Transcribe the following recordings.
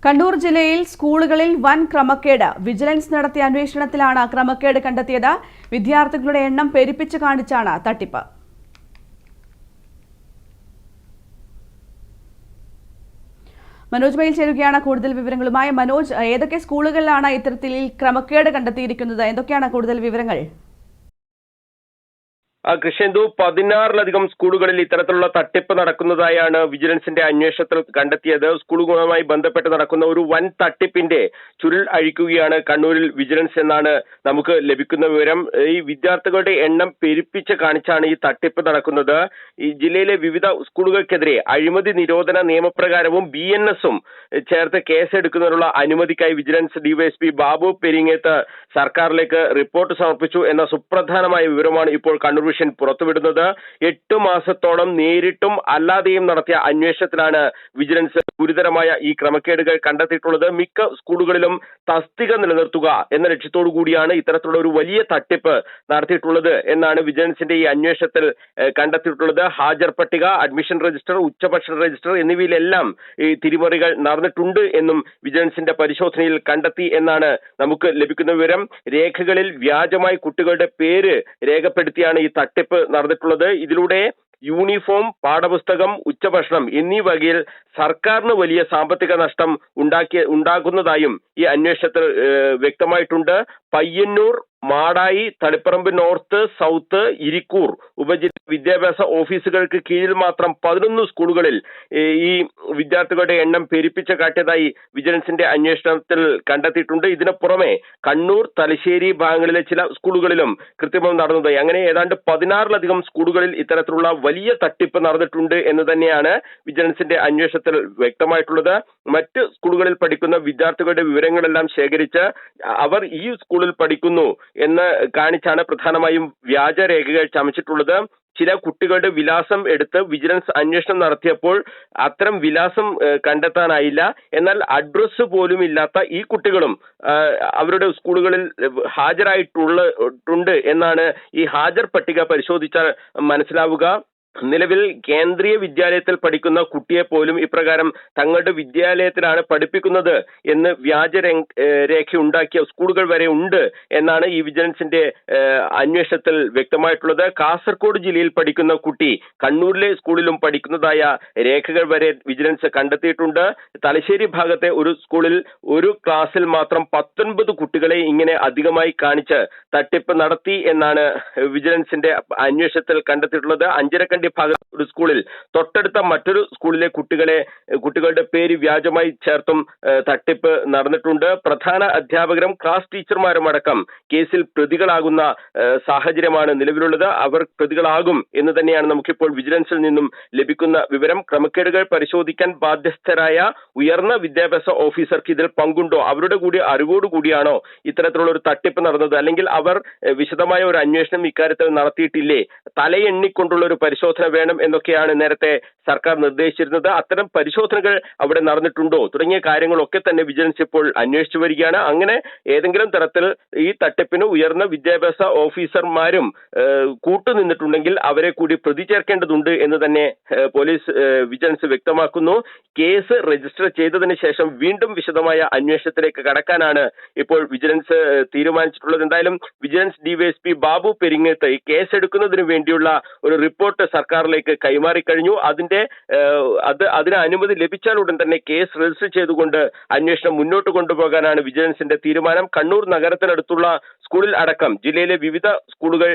കണ്ണൂർ ജില്ലയിൽ സ്കൂളുകളിൽ വൻ ക്രമക്കേട്. വിജിലൻസ് നടത്തിയ അന്വേഷണത്തിലാണ് ക്രമക്കേട് കണ്ടെത്തിയത്. വിദ്യാർത്ഥികളുടെ എണ്ണം പെരുപ്പിച്ച് കാണിച്ചാണ് തട്ടിപ്പ്. മനോജ് മയിൽ ചേരുകയാണ് കൂടുതൽ വിവരങ്ങളുമായി. മനോജ്, ഏതൊക്കെ സ്കൂളുകളിലാണ് ഇത്തരത്തിൽ ക്രമക്കേട് കണ്ടെത്തിയിരിക്കുന്നത്? എന്തൊക്കെയാണ് കൂടുതൽ വിവരങ്ങൾ? കൃഷ്ണന്തു, 16-ലധികം സ്കൂളുകളിൽ ഇത്തരത്തിലുള്ള തട്ടിപ്പ് നടക്കുന്നതായാണ് വിജിലൻസിന്റെ അന്വേഷണത്തിൽ കണ്ടെത്തിയത്. സ്കൂളുകളുമായി ബന്ധപ്പെട്ട് നടക്കുന്ന ഒരു വൻ തട്ടിപ്പിന്റെ ചുരുൾ അഴിക്കുകയാണ് കണ്ണൂരിൽ വിജിലൻസ് എന്നാണ് നമുക്ക് ലഭിക്കുന്ന വിവരം. ഈ വിദ്യാർത്ഥികളുടെ എണ്ണം പെരുപ്പിച്ച് കാണിച്ചാണ് ഈ തട്ടിപ്പ് നടക്കുന്നത്. ഈ ജില്ലയിലെ വിവിധ സ്കൂളുകൾക്കെതിരെ അഴിമതി നിരോധന നിയമപ്രകാരവും BNS-ഉം ചേർത്ത് കേസെടുക്കുന്നതിനുള്ള അനുമതിക്കായി വിജിലൻസ് ഡിവൈഎസ്പി ബാബു പെരിങ്ങേത്ത് സർക്കാരിലേക്ക് റിപ്പോർട്ട് സമർപ്പിച്ചു എന്ന സുപ്രധാനമായ വിവരമാണ് ഇപ്പോൾ കണ്ണൂർ പുറത്തുവിടുന്നത്. 8 മാസത്തോളം നേരിട്ടും അല്ലാതെയും നടത്തിയ അന്വേഷണത്തിലാണ് വിജിലൻസ് ഗുരുതരമായ ഈ ക്രമക്കേടുകൾ കണ്ടെത്തിയിട്ടുള്ളത്. മിക്ക സ്കൂളുകളിലും തസ്തിക നിലനിർത്തുക എന്ന ലക്ഷ്യത്തോടു കൂടിയാണ് ഇത്തരത്തിലുള്ള ഒരു വലിയ തട്ടിപ്പ് നടത്തിയിട്ടുള്ളത് എന്നാണ് വിജിലൻസിന്റെ ഈ അന്വേഷണത്തിൽ കണ്ടെത്തിയിട്ടുള്ളത്. ഹാജർ പട്ടിക, അഡ്മിഷൻ രജിസ്റ്റർ, ഉച്ചഭക്ഷണ രജിസ്റ്റർ എന്നിവയിലെല്ലാം ഈ തിരിമറികൾ നടന്നിട്ടുണ്ട് എന്നും വിജിലൻസിന്റെ പരിശോധനയിൽ കണ്ടെത്തി എന്നാണ് നമുക്ക് ലഭിക്കുന്ന വിവരം. രേഖകളിൽ വ്യാജമായി കുട്ടികളുടെ പേര് രേഖപ്പെടുത്തിയാണ് ഈ തട്ടിപ്പ് നടന്നിട്ടുള്ളത്. ഇതിലൂടെ യൂണിഫോം, പാഠപുസ്തകം, ഉച്ചഭക്ഷണം എന്നീ വകയിൽ സർക്കാരിന് വലിയ സാമ്പത്തിക നഷ്ടം ഉണ്ടാകുന്നതായും ഈ അന്വേഷണത്തിൽ വ്യക്തമായിട്ടുണ്ട്. പയ്യന്നൂർ, മാടായി, തളിപ്പറമ്പ് നോർത്ത്, സൗത്ത്, ഇരിക്കൂർ ഉപജില്ല വിദ്യാഭ്യാസ ഓഫീസുകൾക്ക് കീഴിൽ മാത്രം 11 സ്കൂളുകളിൽ ഈ വിദ്യാർത്ഥികളുടെ എണ്ണം പെരുപ്പിച്ച് കാട്ടിയതായി വിജിലൻസിന്റെ അന്വേഷണത്തിൽ കണ്ടെത്തിയിട്ടുണ്ട്. ഇതിനു പുറമെ കണ്ണൂർ, തലശ്ശേരി ഭാഗങ്ങളിലെ ചില സ്കൂളുകളിലും കൃത്രിമം നടന്നതായി, അങ്ങനെ ഏതാണ്ട് 16-ലധികം സ്കൂളുകളിൽ ഇത്തരത്തിലുള്ള വലിയ തട്ടിപ്പ് നടന്നിട്ടുണ്ട് എന്ന് തന്നെയാണ് വിജിലൻസിന്റെ അന്വേഷണത്തിൽ വ്യക്തമായിട്ടുള്ളത്. മറ്റ് സ്കൂളുകളിൽ പഠിക്കുന്ന വിദ്യാർത്ഥികളുടെ വിവരങ്ങളെല്ലാം ശേഖരിച്ച് അവർ ഈ സ്കൂളിൽ പഠിക്കുന്നു എന്ന് കാണിച്ചാണ് പ്രധാനമായും വ്യാജരേഖകൾ ചമച്ചിട്ടുള്ളത്. ചില കുട്ടികളുടെ വിലാസം എടുത്ത് വിജിലൻസ് അന്വേഷണം നടത്തിയപ്പോൾ അത്തരം വിലാസം കണ്ടെത്താനായില്ല. എന്നാൽ അഡ്രസ് പോലും ഇല്ലാത്ത ഈ കുട്ടികളും അവരുടെ സ്കൂളുകളിൽ ഹാജരായിട്ടുണ്ട് എന്നാണ് ഈ ഹാജർ പട്ടിക പരിശോധിച്ചാൽ മനസ്സിലാവുക. നിലവിൽ കേന്ദ്രീയ വിദ്യാലയത്തിൽ പഠിക്കുന്ന കുട്ടിയെ പോലും ഇപ്രകാരം തങ്ങളുടെ വിദ്യാലയത്തിലാണ് പഠിപ്പിക്കുന്നത് എന്ന് രേഖ ഉണ്ടാക്കിയ സ്കൂളുകൾ വരെ ഉണ്ട് എന്നാണ് ഈ വിജിലൻസിന്റെ അന്വേഷണത്തിൽ വ്യക്തമായിട്ടുള്ളത്. കാസർഗോഡ് ജില്ലയിൽ പഠിക്കുന്ന കുട്ടി കണ്ണൂരിലെ സ്കൂളിലും പഠിക്കുന്നതായ രേഖകൾ വരെ വിജിലൻസ് കണ്ടെത്തിയിട്ടുണ്ട്. തലശ്ശേരി ഭാഗത്തെ ഒരു സ്കൂളിൽ ഒരു ക്ലാസ്സിൽ മാത്രം 19 കുട്ടികളെ ഇങ്ങനെ അധികമായി കാണിച്ച് തട്ടിപ്പ് നടത്തി എന്നാണ് വിജിലൻസിന്റെ അന്വേഷണത്തിൽ കണ്ടെത്തിയിട്ടുള്ളത്. അഞ്ചരക്കണ്ടി ഭാഗത്ത് ഒരു സ്കൂളിൽ തൊട്ടടുത്ത മറ്റൊരു സ്കൂളിലെ കുട്ടികളുടെ പേര് വ്യാജമായി ചേർത്തും തട്ടിപ്പ് നടന്നിട്ടുണ്ട്. പ്രധാന അധ്യാപകരും ക്ലാസ് ടീച്ചർമാരും അടക്കം കേസിൽ പ്രതികളാകുന്ന സാഹചര്യമാണ് നിലവിലുള്ളത്. അവർ പ്രതികളാകും എന്ന് തന്നെയാണ് നമുക്കിപ്പോൾ വിജിലൻസിൽ നിന്നും ലഭിക്കുന്ന വിവരം. ക്രമക്കേടുകൾ പരിശോധിക്കാൻ ബാധ്യസ്ഥരായ ഉയർന്ന വിദ്യാഭ്യാസ ഓഫീസർക്ക് ഇതിൽ പങ്കുണ്ടോ, അവരുടെ കൂടി അറിവോടുകൂടിയാണോ ഇത്തരത്തിലുള്ള ഒരു തട്ടിപ്പ് നടന്നത്, അല്ലെങ്കിൽ അവർ വിശദമായ ഒരു അന്വേഷണം ഇക്കാര്യത്തിൽ നടത്തിയിട്ടില്ലേ, തലയെണ്ണിക്കൊണ്ടുള്ള ഒരു പരിശോധന വേണം എന്നൊക്കെയാണ് നേരത്തെ സർക്കാർ നിർദ്ദേശിച്ചിരുന്നത്. അത്തരം പരിശോധനകൾ അവിടെ നടന്നിട്ടുണ്ടോ തുടങ്ങിയ കാര്യങ്ങളൊക്കെ തന്നെ വിജിലൻസ് ഇപ്പോൾ അന്വേഷിച്ചു വരികയാണ്. അങ്ങനെ ഏതെങ്കിലും തരത്തിൽ ഈ തട്ടിപ്പിന് ഉയർന്ന വിദ്യാഭ്യാസ ഓഫീസർമാരും കൂട്ടുനിന്നിട്ടുണ്ടെങ്കിൽ അവരെ കൂടി പ്രതി ചേർക്കേണ്ടതുണ്ട് എന്ന് തന്നെ വിജിലൻസ് വ്യക്തമാക്കുന്നു. കേസ് രജിസ്റ്റർ ചെയ്തതിന് ശേഷം വീണ്ടും വിശദമായ അന്വേഷണത്തിലേക്ക് കടക്കാനാണ് ഇപ്പോൾ വിജിലൻസ് തീരുമാനിച്ചിട്ടുള്ളത്. എന്തായാലും വിജിലൻസ് ഡിവൈഎസ്പി ബാബു പെരിങ്ങേത്ത് ഈ കേസ് എടുക്കുന്നതിന് വേണ്ടിയുള്ള ഒരു റിപ്പോർട്ട് സർക്കാരിലേക്ക് കൈമാറിക്കഴിഞ്ഞു. അതിന് അനുമതി ലഭിച്ചാൽ ഉടൻ തന്നെ കേസ് രജിസ്റ്റർ ചെയ്തുകൊണ്ട് അന്വേഷണം മുന്നോട്ട് കൊണ്ടുപോകാനാണ് വിജിലൻസിന്റെ തീരുമാനം. കണ്ണൂർ നഗരത്തിനടുത്തുള്ള സ്കൂളിൽ അടക്കം ജില്ലയിലെ വിവിധ സ്കൂളുകൾ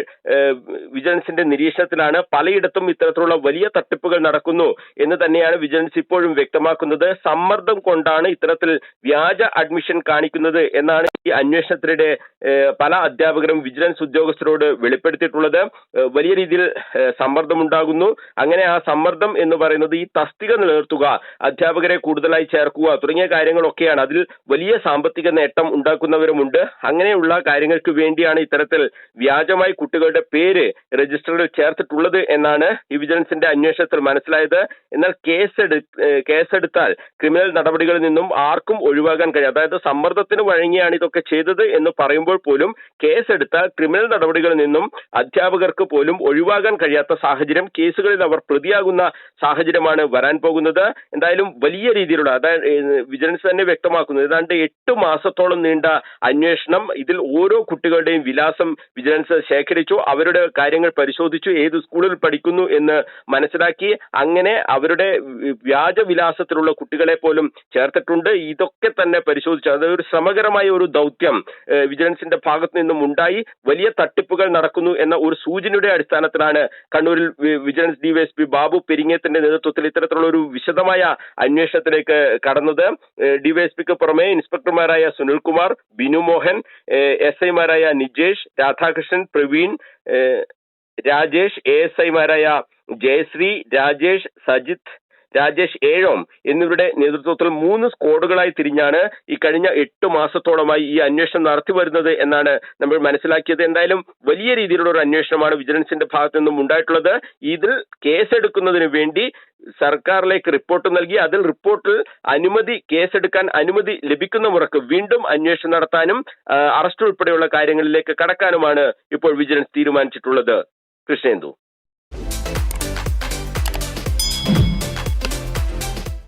വിജിലൻസിന്റെ നിരീക്ഷണത്തിലാണ്. പലയിടത്തും ഇത്തരത്തിലുള്ള വലിയ തട്ടിപ്പുകൾ നടക്കുന്നു എന്ന് തന്നെയാണ് വിജിലൻസ് ഇപ്പോഴും വ്യക്തമാക്കുന്നത്. സമ്മർദ്ദം കൊണ്ടാണ് ഇത്തരത്തിൽ വ്യാജ അഡ്മിഷൻ കാണിക്കുന്നത് എന്നാണ് ഈ അന്വേഷണത്തിനിടെ പല അധ്യാപകരും വിജിലൻസ് ഉദ്യോഗസ്ഥരോട് വെളിപ്പെടുത്തിയിട്ടുള്ളത്. വലിയ രീതിയിൽ സമ്മർദ്ദമുണ്ടാകുന്നു. അങ്ങനെ ആ സമ്മർദ്ദം എന്ന് പറയുന്നത് ഈ തസ്തിക നിലനിർത്തുക, അധ്യാപകരെ കൂടുതലായി ചേർക്കുക തുടങ്ങിയ കാര്യങ്ങളൊക്കെയാണ്. അതിൽ വലിയ സാമ്പത്തിക നേട്ടം ഉണ്ടാക്കുന്നവരുമുണ്ട്. അങ്ങനെയുള്ള കാര്യങ്ങൾക്ക് തട്ടിപ്പുകൾക്ക് വേണ്ടിയാണ് ഇത്തരത്തിൽ വ്യാജമായി കുട്ടികളുടെ പേര് രജിസ്റ്ററിൽ ചേർത്തിട്ടുള്ളത് എന്നാണ് ഈ വിജിലൻസിന്റെ അന്വേഷണത്തിൽ മനസ്സിലായത്. എന്നാൽ കേസെടുത്താൽ ക്രിമിനൽ നടപടികളിൽ നിന്നും ആർക്കും ഒഴിവാകാൻ കഴിയും. അതായത് സമ്മർദ്ദത്തിന് വഴങ്ങിയാണ് ഇതൊക്കെ ചെയ്തത് എന്ന് പറയുമ്പോൾ പോലും കേസെടുത്താൽ ക്രിമിനൽ നടപടികളിൽ നിന്നും അധ്യാപകർക്ക് പോലും ഒഴിവാകാൻ കഴിയാത്ത സാഹചര്യം, കേസുകളിൽ അവർ പ്രതിയാകുന്ന സാഹചര്യമാണ് വരാൻ പോകുന്നത്. എന്തായാലും വലിയ രീതിയിലുള്ള, അതായത് വിജിലൻസ് തന്നെ വ്യക്തമാക്കുന്നത്, ഏതാണ്ട് 8 മാസത്തോളം നീണ്ട അന്വേഷണം. ഇതിൽ ഓരോ കുട്ടികളുടെയും വിലാസം വിജിലൻസ് ശേഖരിച്ചു, അവരുടെ കാര്യങ്ങൾ പരിശോധിച്ചു, ഏത് സ്കൂളിൽ പഠിക്കുന്നു എന്ന് മനസ്സിലാക്കി. അങ്ങനെ അവരുടെ വ്യാജ വിലാസത്തിലുള്ള കുട്ടികളെ പോലും ചേർത്തിട്ടുണ്ട്. ഇതൊക്കെ തന്നെ പരിശോധിച്ചു. അതായത് ഒരു ശ്രമകരമായ ഒരു ദൗത്യം വിജിലൻസിന്റെ ഭാഗത്ത് നിന്നും ഉണ്ടായി. വലിയ തട്ടിപ്പുകൾ നടക്കുന്നു എന്ന ഒരു സൂചനയുടെ അടിസ്ഥാനത്തിലാണ് കണ്ണൂരിൽ വിജിലൻസ് ഡിവൈഎസ്പി ബാബു പെരിങ്ങത്തിന്റെ നേതൃത്വത്തിൽ ഇത്തരത്തിലുള്ള ഒരു വിശദമായ അന്വേഷണത്തിലേക്ക് കടന്നത്. ഡിവൈഎസ്പിക്ക് പുറമെ ഇൻസ്പെക്ടർമാരായ സുനിൽകുമാർ, ബിനു മോഹൻ, SI-മാരായ നിജേഷ്, രാധാകൃഷ്ണൻ, പ്രവീൺ, രാജേഷ്, ASI-മാരായ ജയശ്രീ, രാജേഷ്, സജിത്ത്, രാജേഷ് ഏഴോം എന്നിവരുടെ നേതൃത്വത്തിൽ 3 സ്ക്വാഡുകളായി തിരിഞ്ഞാണ് ഈ കഴിഞ്ഞ 8 മാസത്തോളമായി ഈ അന്വേഷണം നടത്തി വരുന്നത് എന്നാണ് നമ്മൾ മനസ്സിലാക്കിയത്. എന്തായാലും വലിയ രീതിയിലുള്ള ഒരു അന്വേഷണമാണ് വിജിലൻസിന്റെ ഭാഗത്തു നിന്നും ഉണ്ടായിട്ടുള്ളത്. ഇതിൽ കേസെടുക്കുന്നതിന് വേണ്ടി സർക്കാരിലേക്ക് റിപ്പോർട്ട് നൽകി. അതിൽ റിപ്പോർട്ടിൽ കേസെടുക്കാൻ അനുമതി ലഭിക്കുന്ന മുറക്ക് വീണ്ടും അന്വേഷണം നടത്താനും അറസ്റ്റ് ഉൾപ്പെടെയുള്ള കാര്യങ്ങളിലേക്ക് കടക്കാനുമാണ് ഇപ്പോൾ വിജിലൻസ് തീരുമാനിച്ചിട്ടുള്ളത്. കൃഷ്ണേന്ദു.